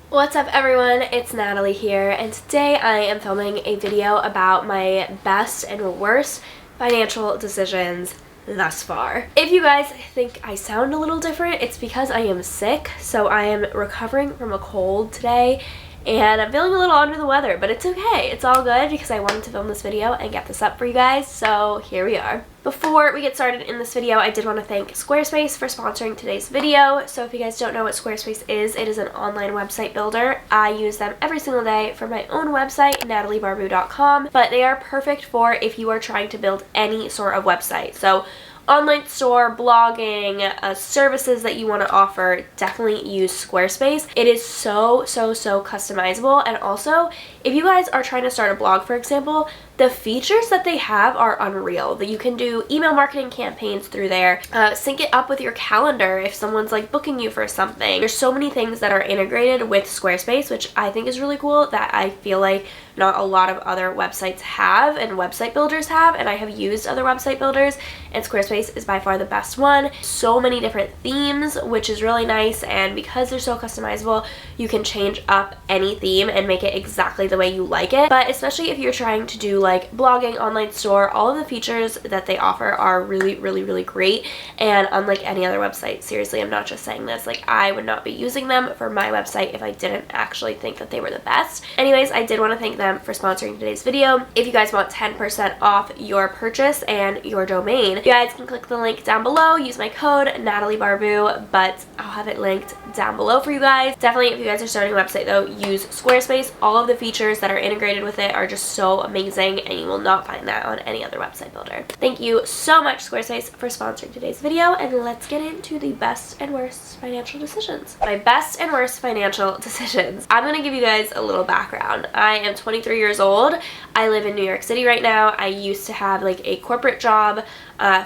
What's up everyone, it's Natalie here, and today I am filming a video about my best and worst financial decisions thus far. If you guys think I sound a little different, it's because I am sick, so I am recovering from a cold today, and I'm feeling a little under the weather, but it's okay. It's all good because I wanted to film this video and get this up for you guys, so here we are. Before we get started in this video, I did want to thank Squarespace for sponsoring today's video. So if you guys don't know what Squarespace is, it is an online website builder. I use them every single day for my own website, nataliebarbu.com, but they are perfect for if you are trying to build any sort of website. So online store, blogging, services that you want to offer, definitely use Squarespace. It is so customizable, and also if you guys are trying to start a blog, for example, the features that they have are unreal. That you can do email marketing campaigns through there, sync it up with your calendar if someone's like booking you for something. There's so many things that are integrated with Squarespace, which I think is really cool, that I feel like not a lot of other websites have and website builders have, and I have used other website builders, and Squarespace is by far the best one. So many different themes, which is really nice, and because they're so customizable, you can change up any theme and make it exactly the way you like it. But especially if you're trying to do like blogging, online store, all of the features that they offer are really great, and unlike any other website, seriously, I'm not just saying this, like I would not be using them for my website if I didn't actually think that they were the best. Anyways, I did want to thank them for sponsoring today's video. If you guys want 10% off your purchase and your domain, you guys can click the link down below, use my code NatalieBarbu, but I'll have it linked down below for you guys. Definitely, if you guys are starting a website though, use Squarespace. All of the features that are integrated with it are just so amazing, and you will not find that on any other website builder. Thank you so much, Squarespace, for sponsoring today's video, and let's get into the best and worst financial decisions. My best and worst financial decisions. I'm gonna give you guys a little background. I am 23 years old. I live in New York City right now. I used to have like a corporate job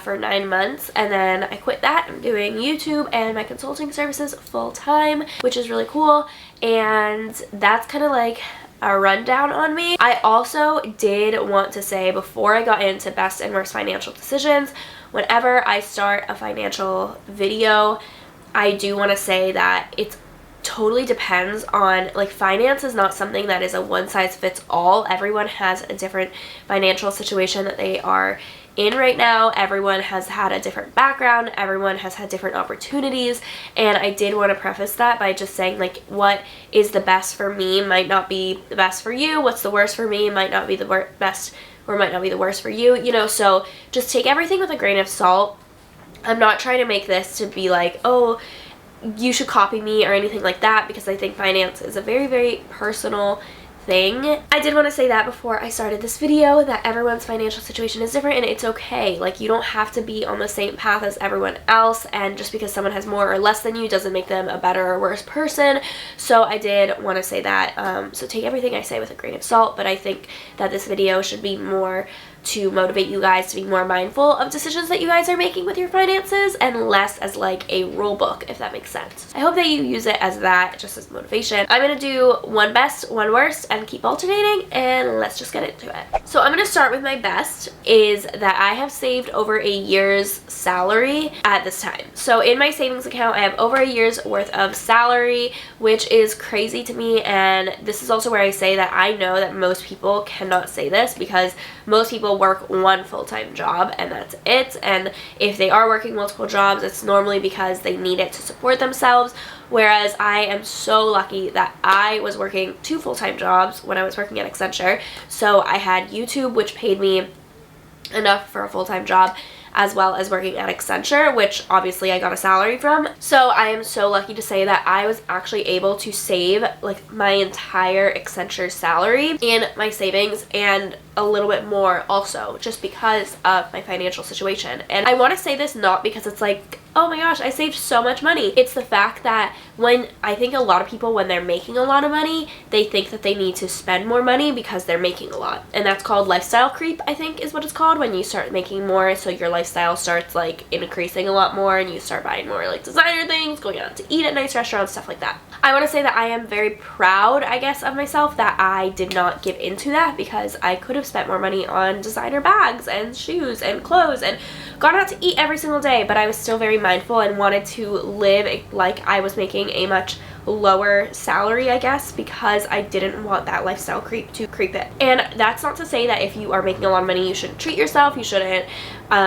for 9 months, and then I quit that. I'm doing YouTube and my consulting services full time, which is really cool, and that's kind of like a rundown on me. I also did want to say, before I got into best and worst financial decisions, whenever I start a financial video, I do want to say that it's totally depends on, like, finance is not something that is a one size fits all. Everyone has a different financial situation that they are in right now. Everyone has had a different background, everyone has had different opportunities, and I did want to preface that by just saying, like, what is the best for me might not be the best for you. What's the worst for me might not be the best or might not be the worst for you, you know. So just take everything with a grain of salt. I'm not trying to make this to be like, oh, you should copy me or anything like that, because I think finance is a very personal thing. I did want to say that before I started this video, that everyone's financial situation is different, and it's okay. Like, you don't have to be on the same path as everyone else, and just because someone has more or less than you doesn't make them a better or worse person. So I did want to say that. So take everything I say with a grain of salt, but I think that this video should be more to motivate you guys to be more mindful of decisions that you guys are making with your finances, and less as like a rule book, if that makes sense. I hope that you use it as that, just as motivation. I'm gonna do one best, one worst, and keep alternating, and let's just get into it. So I'm gonna start with my best, is that I have saved over a year's salary at this time. So in my savings account, I have over a year's worth of salary, which is crazy to me, and this is also where I say that I know that most people cannot say this, because most people work one full-time job and that's it, and if they are working multiple jobs, it's normally because they need it to support themselves, whereas I am so lucky that I was working 2 full-time jobs when I was working at Accenture. So I had YouTube, which paid me enough for a full-time job, as well as working at Accenture, which obviously I got a salary from. So I am so lucky to say that I was actually able to save like my entire Accenture salary in my savings, and a little bit more also, just because of my financial situation. And I want to say this not because it's like, oh my gosh, I saved so much money. It's the fact that when I think a lot of people, when they're making a lot of money, they think that they need to spend more money because they're making a lot. And that's called lifestyle creep, I think is what it's called, when you start making more, so your lifestyle starts like increasing a lot more, and you start buying more like designer things, going out to eat at nice restaurants, stuff like that. I want to say that I am very proud, I guess, of myself that I did not give into that, because I could have spent more money on designer bags and shoes and clothes and gone out to eat every single day, but I was still very mindful and wanted to live like I was making a much lower salary, I guess, because I didn't want that lifestyle creep to creep in. And that's not to say that if you are making a lot of money, you shouldn't treat yourself, you shouldn't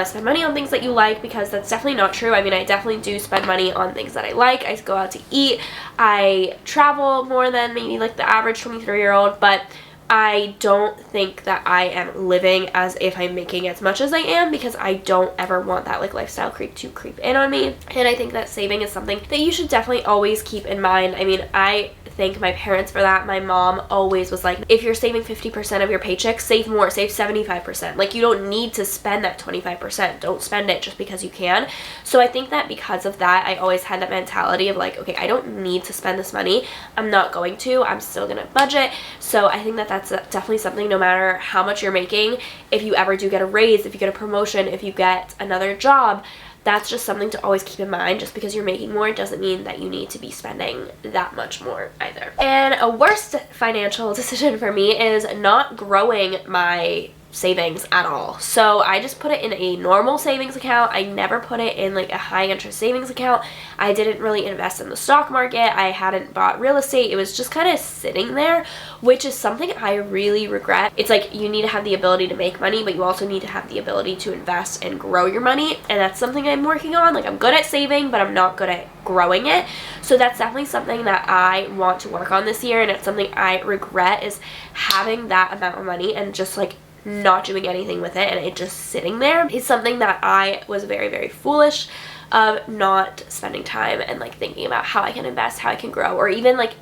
spend money on things that you like, because that's definitely not true. I mean, I definitely do spend money on things that I like. I go out to eat, I travel more than maybe like the average 23-year-old, but I don't think that I am living as if I'm making as much as I am, because I don't ever want that like lifestyle creep to creep in on me. And I think that saving is something that you should definitely always keep in mind. I mean, I thank my parents for that. My mom always was like, if you're saving 50% of your paycheck, save more, save 75%. Like, you don't need to spend that 25%. Don't spend it just because you can. So I think that because of that, I always had that mentality of like, okay, I don't need to spend this money. I'm not going to. I'm still gonna budget. So I think that that's definitely something, no matter how much you're making, if you ever do get a raise, if you get a promotion, if you get another job, that's just something to always keep in mind. Just because you're making more doesn't mean that you need to be spending that much more either. And a worst financial decision for me is not growing my savings at all. So I just put it in a normal savings account. I never put it in like a high interest savings account. I didn't really invest in the stock market. I hadn't bought real estate. It was just kind of sitting there, which is something I really regret. It's like, you need to have the ability to make money, but you also need to have the ability to invest and grow your money. And that's something I'm working on. Like, I'm good at saving, but I'm not good at growing it. So that's definitely something that I want to work on this year. And it's something I regret, is having that amount of money and just like not doing anything with it and it just sitting there. It's something that I was very, very foolish of not spending time and like thinking about how I can invest, how I can grow, or even like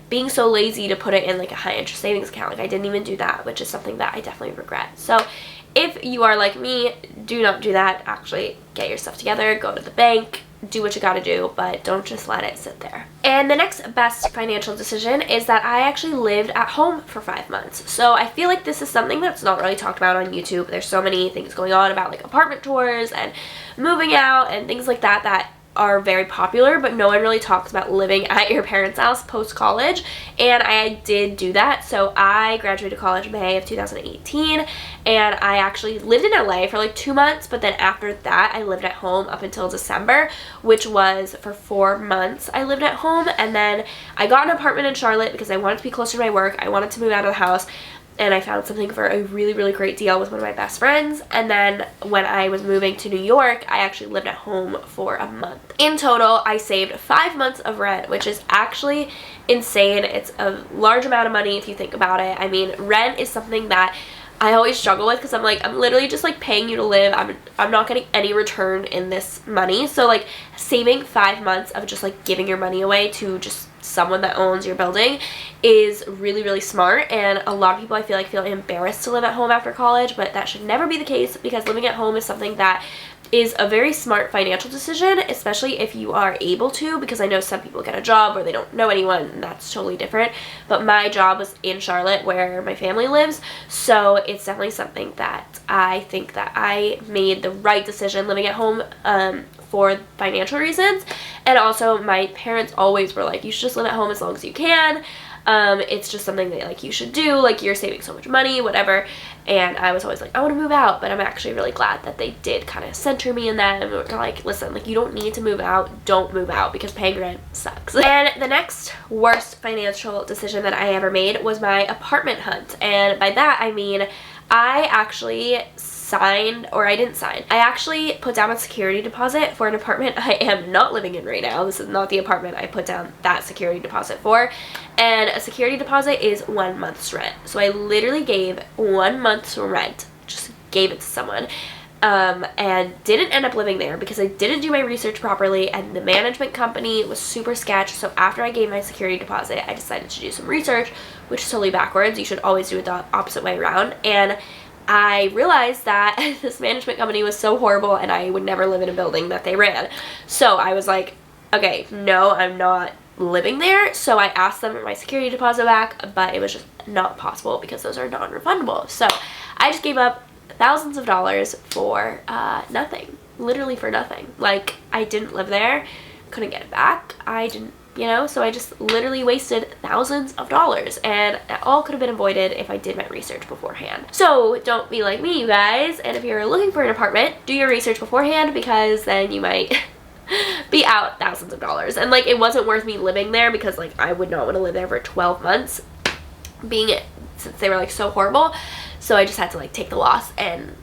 being so lazy to put it in like a high interest savings account. Like, I didn't even do that, which is something that I definitely regret. So if you are like me, do not do that. Actually get your stuff together, go to the bank, do what you gotta do, but don't just let it sit there. And the next best financial decision is that I actually lived at home for 5 months. So I feel like this is something that's not really talked about on YouTube. There's so many things going on about like apartment tours and moving out and things like that that are very popular, but no one really talks about living at your parents' house post-college, and I did do that. So I graduated college May of 2018, and I actually lived in LA for like 2 months, but then after that I lived at home up until December, which was for 4 months I lived at home. And then I got an apartment in Charlotte because I wanted to be closer to my work. I wanted to move out of the house, and I found something for a really, really great deal with one of my best friends. And then when I was moving to New York, I actually lived at home for a month. In total, I saved 5 months of rent, which is actually insane. It's a large amount of money if you think about it. I mean, rent is something that I always struggle with, because I'm like, I'm literally just like paying you to live. I'm not getting any return in this money. So like, saving 5 months of just like giving your money away to just someone that owns your building is really, really smart. And a lot of people, I feel like, feel embarrassed to live at home after college, but that should never be the case, because living at home is something that is a very smart financial decision, especially if you are able to, because I know some people get a job or they don't know anyone, and that's totally different. But my job was in Charlotte, where my family lives, so it's definitely something that I think that I made the right decision living at home for financial reasons. And also, my parents always were like, you should just live at home as long as you can. It's just something that like you should do, like, you're saving so much money, whatever. And I was always like, I want to move out, but I'm actually really glad that they did kind of center me in that and were like, listen, like, you don't need to move out, don't move out, because paying rent sucks. And the next worst financial decision that I ever made was my apartment hunt. And by that I mean, I actually signed, or I didn't sign, I actually put down a security deposit for an apartment I am not living in right now. This is not the apartment I put down that security deposit for. And a security deposit is 1 month's rent. So I literally gave 1 month's rent, just gave it to someone, and didn't end up living there because I didn't do my research properly, and the management company was super sketch. So after I gave my security deposit, I decided to do some research, which is totally backwards. You should always do it the opposite way around. And I realized that this management company was so horrible and I would never live in a building that they ran. So I was like, okay, no, I'm not living there. So I asked them for my security deposit back, but it was just not possible because those are non-refundable. So I just gave up thousands of dollars for nothing, literally for nothing. Like, I didn't live there, couldn't get it back, I didn't, you know, so I just literally wasted thousands of dollars, and that all could have been avoided if I did my research beforehand. So don't be like me, you guys, and if you're looking for an apartment, do your research beforehand, because then you might be out thousands of dollars. And like, it wasn't worth me living there because like I would not want to live there for 12 months since they were like so horrible. So I just had to like take the loss, and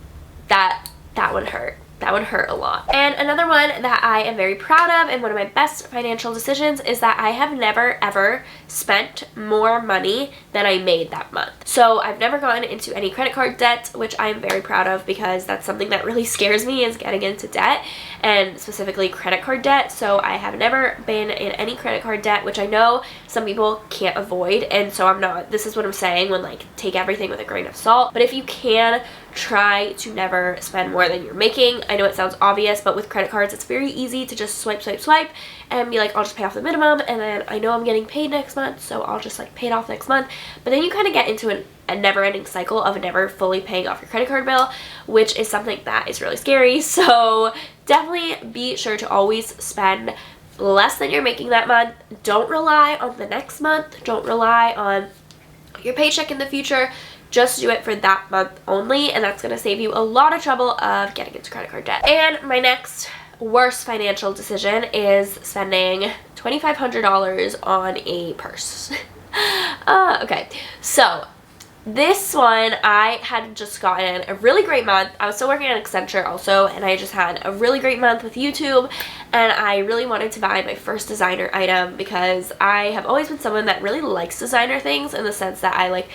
that would hurt. That would hurt a lot. And another one that I am very proud of and one of my best financial decisions is that I have never ever spent more money than I made that month. So I've never gotten into any credit card debt, which I am very proud of because that's something that really scares me, is getting into debt, and specifically credit card debt. So I have never been in any credit card debt, which I know some people can't avoid, and so I'm not. This is what I'm saying when like, take everything with a grain of salt. But if you can, try to never spend more than you're making. I know it sounds obvious, but with credit cards it's very easy to just swipe and be like, I'll just pay off the minimum, and then I know I'm getting paid next month, so I'll just like pay it off next month. But then you kind of get into a never-ending cycle of never fully paying off your credit card bill, which is something that is really scary. So definitely be sure to always spend less than you're making that month. Don't rely on the next month. Don't rely on your paycheck in the future. Just do it for that month only, and that's going to save you a lot of trouble of getting into credit card debt. And my next worst financial decision is spending $2,500 on a purse. Okay, so this one, I had just gotten a really great month. I was still working at Accenture also, and I just had a really great month with YouTube, and I really wanted to buy my first designer item because I have always been someone that really likes designer things, in the sense that I like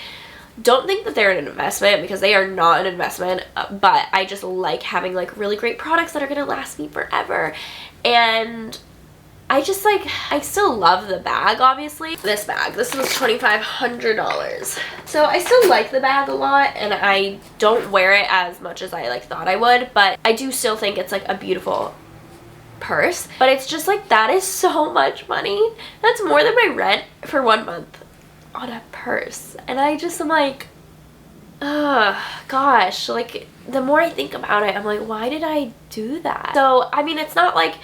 don't think that they're an investment, because they are not an investment, but I just like having like really great products that are gonna last me forever. And I just like, I still love the bag, obviously. This bag, this was $2,500. So I still like the bag a lot, and I don't wear it as much as I like thought I would, but I do still think it's like a beautiful purse. But it's just like, that is so much money. That's more than my rent for 1 month on a purse. And I just am like, oh gosh, like the more I think about it, I'm like, why did I do that? So I mean, it's not like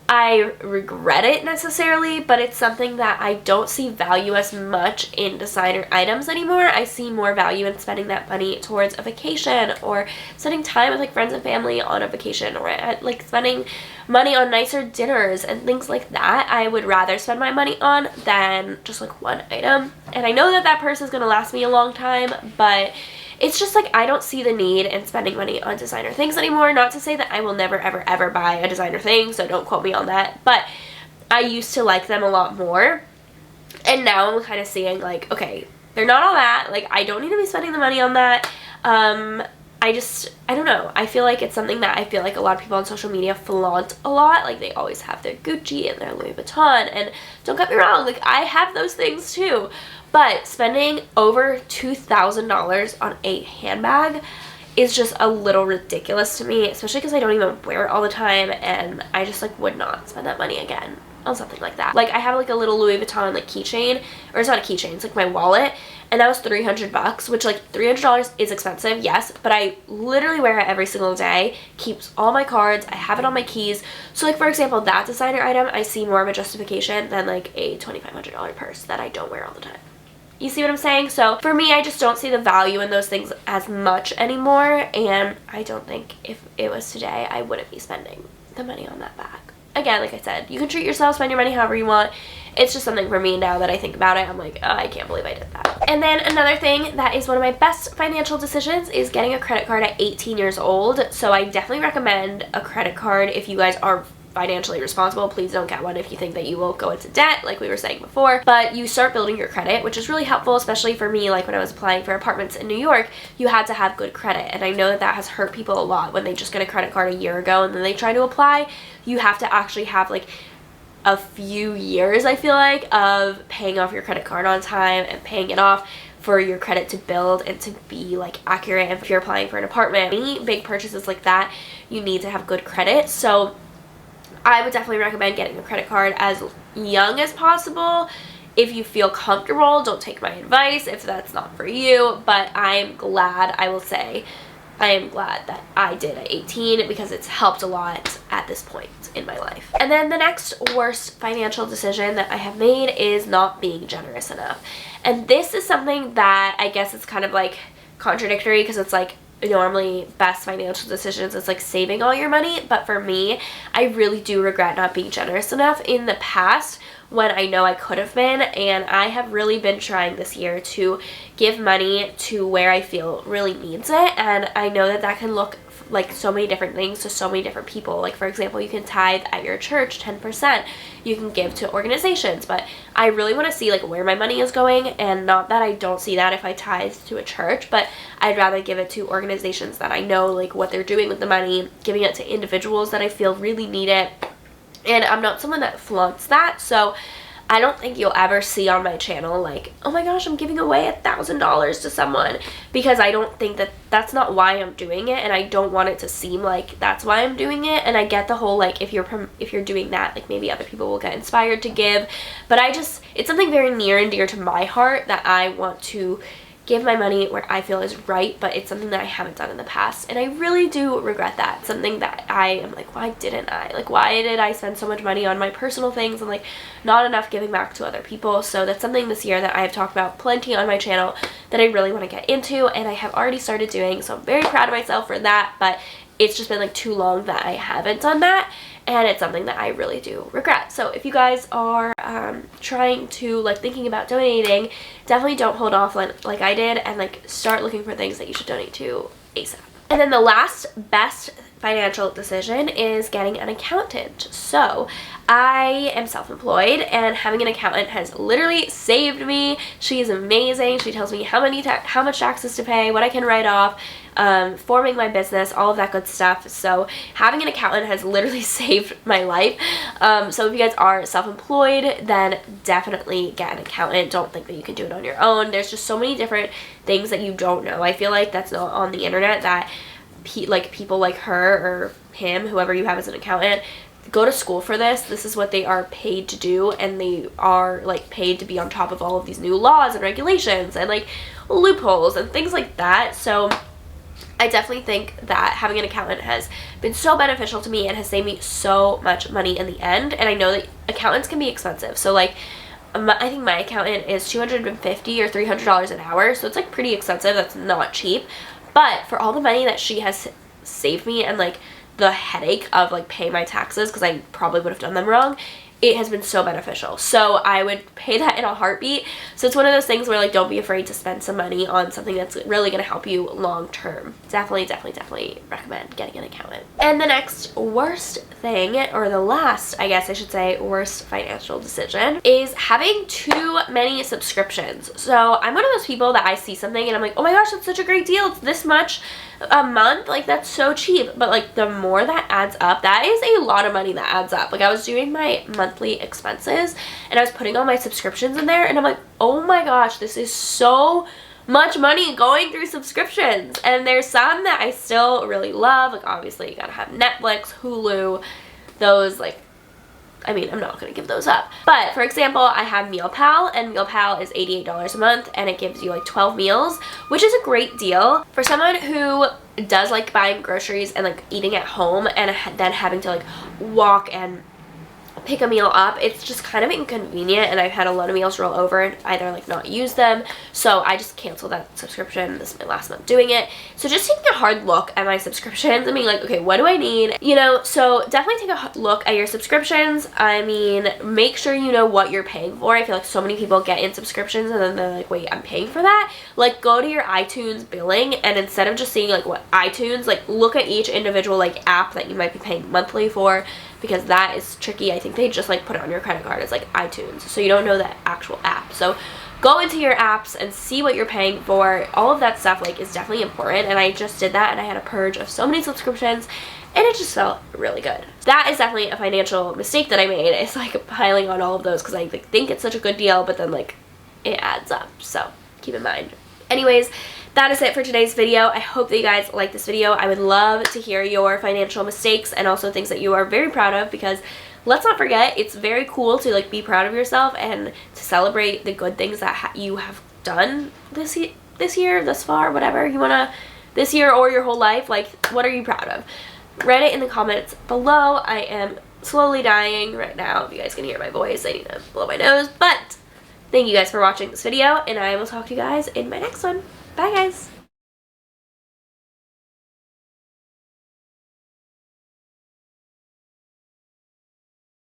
I regret it necessarily, but it's something that I don't see value as much in designer items anymore. I see more value in spending that money towards a vacation, or spending time with like friends and family on a vacation, or like spending money on nicer dinners and things like that. I would rather spend my money on than just like one item. And I know that that purse is going to last me a long time, but it's just like, I don't see the need in spending money on designer things anymore. Not to say that I will never ever ever buy a designer thing, so don't quote me on that, but I used to like them a lot more, and now I'm kind of seeing like, okay, they're not all that, like I don't need to be spending the money on that. I don't know, I feel like it's something that I feel like a lot of people on social media flaunt a lot. Like, they always have their Gucci and their Louis Vuitton, and don't get me wrong, like I have those things too, but spending over $2,000 on a handbag is just a little ridiculous to me, especially because I don't even wear it all the time, and I just like would not spend that money again on something like that. Like, I have like a little Louis Vuitton like keychain, or it's not a keychain, it's like my wallet, and that was $300, which like $300 is expensive, yes, but I literally wear it every single day, keeps all my cards, I have it on my keys. So like, for example, that designer item, I see more of a justification than like a $2,500 purse that I don't wear all the time. You see what I'm saying? So for me, I just don't see the value in those things as much anymore, and I don't think if it was today, I wouldn't be spending the money on that bag. Again, like I said, you can treat yourself, spend your money however you want. It's just something for me now that I think about it. I'm like, oh, I can't believe I did that. And then another thing that is one of my best financial decisions is getting a credit card at 18 years old. So I definitely recommend a credit card if you guys are financially responsible. Please don't get one if you think that you will go into debt, like we were saying before. But you start building your credit, which is really helpful, especially for me. Like when I was applying for apartments in New York, you had to have good credit, and I know that that has hurt people a lot when they just get a credit card a year ago and then they try to apply. You have to actually have like a few years, I feel like, of paying off your credit card on time and paying it off for your credit to build and to be like accurate. If you're applying for an apartment, any big purchases like that, you need to have good credit. So I would definitely recommend getting a credit card as young as possible. If you feel comfortable, don't take my advice if that's not for you, but I'm glad, I will say, I am glad that I did at 18 because it's helped a lot at this point in my life. And then the next worst financial decision that I have made is not being generous enough. And this is something that I guess it's kind of like contradictory, because it's like, normally best financial decisions is like saving all your money, but for me, I really do regret not being generous enough in the past when I know I could have been, and I have really been trying this year to give money to where I feel really needs it, and I know that that can look like so many different things to so many different people. Like, for example, you can tithe at your church 10%, you can give to organizations, but I really want to see like where my money is going, and not that I don't see that if I tithe to a church, but I'd rather give it to organizations that I know like what they're doing with the money, giving it to individuals that I feel really need it. And I'm not someone that flaunts that, so I don't think you'll ever see on my channel like, oh my gosh, I'm giving away $1,000 to someone, because I don't think that that's not why I'm doing it, and I don't want it to seem like that's why I'm doing it. And I get the whole like if you're doing that, like maybe other people will get inspired to give, but it's something very near and dear to my heart that I want to give my money where I feel is right, but it's something that I haven't done in the past, and I really do regret that. Something that I am like, why didn't I? Like, why did I spend so much money on my personal things and like not enough giving back to other people? So that's something this year that I have talked about plenty on my channel that I really want to get into, and I have already started doing, so I'm very proud of myself for that, but it's just been like too long that I haven't done that, and it's something that I really do regret. So if you guys are trying to like thinking about donating, definitely don't hold off like I did, and like start looking for things that you should donate to ASAP. And then the last best financial decision is getting an accountant. So I am self-employed, and having an accountant has literally saved me. She is amazing. She tells me how much taxes to pay, what I can write off, forming my business, all of that good stuff. So having an accountant has literally saved my life. So if you guys are self-employed, then definitely get an accountant. Don't think that you can do it on your own. There's just so many different things that you don't know. I feel like that's not on the internet, that people like her or him, whoever you have as an accountant, go to school for this. This is what they are paid to do, and they are like paid to be on top of all of these new laws and regulations and like loopholes and things like that. So I definitely think that having an accountant has been so beneficial to me and has saved me so much money in the end. And I know that accountants can be expensive, so like I think my accountant is $250 or $300 an hour, so it's like pretty expensive. That's not cheap. But for all the money that she has saved me, and like the headache of like paying my taxes, because I probably would have done them wrong, it has been so beneficial. So I would pay that in a heartbeat. So it's one of those things where like don't be afraid to spend some money on something that's really going to help you long term. Definitely recommend getting an accountant. And the next worst thing, or the last, I guess I should say, worst financial decision is having too many subscriptions. So I'm one of those people that I see something and I'm like, oh my gosh, that's such a great deal. It's this much a month, like that's so cheap. But like the more that adds up, that is a lot of money that adds up. Like I was doing my monthly expenses and I was putting all my subscriptions in there, and I'm like, oh my gosh, this is so much money going through subscriptions. And there's some that I still really love, like obviously you gotta have Netflix, Hulu, those, like, I mean, I'm not gonna give those up. But for example, I have MealPal, and MealPal is $88 a month, and it gives you like 12 meals, which is a great deal for someone who does like buying groceries and like eating at home and then having to like walk and pick a meal up. It's just kind of inconvenient, and I've had a lot of meals roll over and either like not use them, so I just canceled that subscription. This is my last month doing it. So just taking a hard look at my subscriptions and being like, okay, what do I need, you know? So definitely take a look at your subscriptions. I mean, make sure you know what you're paying for. I feel like so many people get in subscriptions and then they're like, wait, I'm paying for that? Like go to your iTunes billing, and instead of just seeing like what iTunes, like look at each individual like app that you might be paying monthly for, because that is tricky. I think they just like put it on your credit card as like iTunes, so you don't know the actual app. So go into your apps and see what you're paying for. All of that stuff like is definitely important, and I just did that, and I had a purge of so many subscriptions, and it just felt really good. That is definitely a financial mistake that I made. It's like piling on all of those because I like, think it's such a good deal, but then like it adds up, so keep in mind. Anyways, that is it for today's video. I hope that you guys like this video. I would love to hear your financial mistakes and also things that you are very proud of, because let's not forget, it's very cool to like be proud of yourself and to celebrate the good things that you have done this year, thus far, whatever you wanna, this year or your whole life. Like, what are you proud of? Write it in the comments below. I am slowly dying right now. If you guys can hear my voice, I need to blow my nose. But thank you guys for watching this video, and I will talk to you guys in my next one. Bye guys!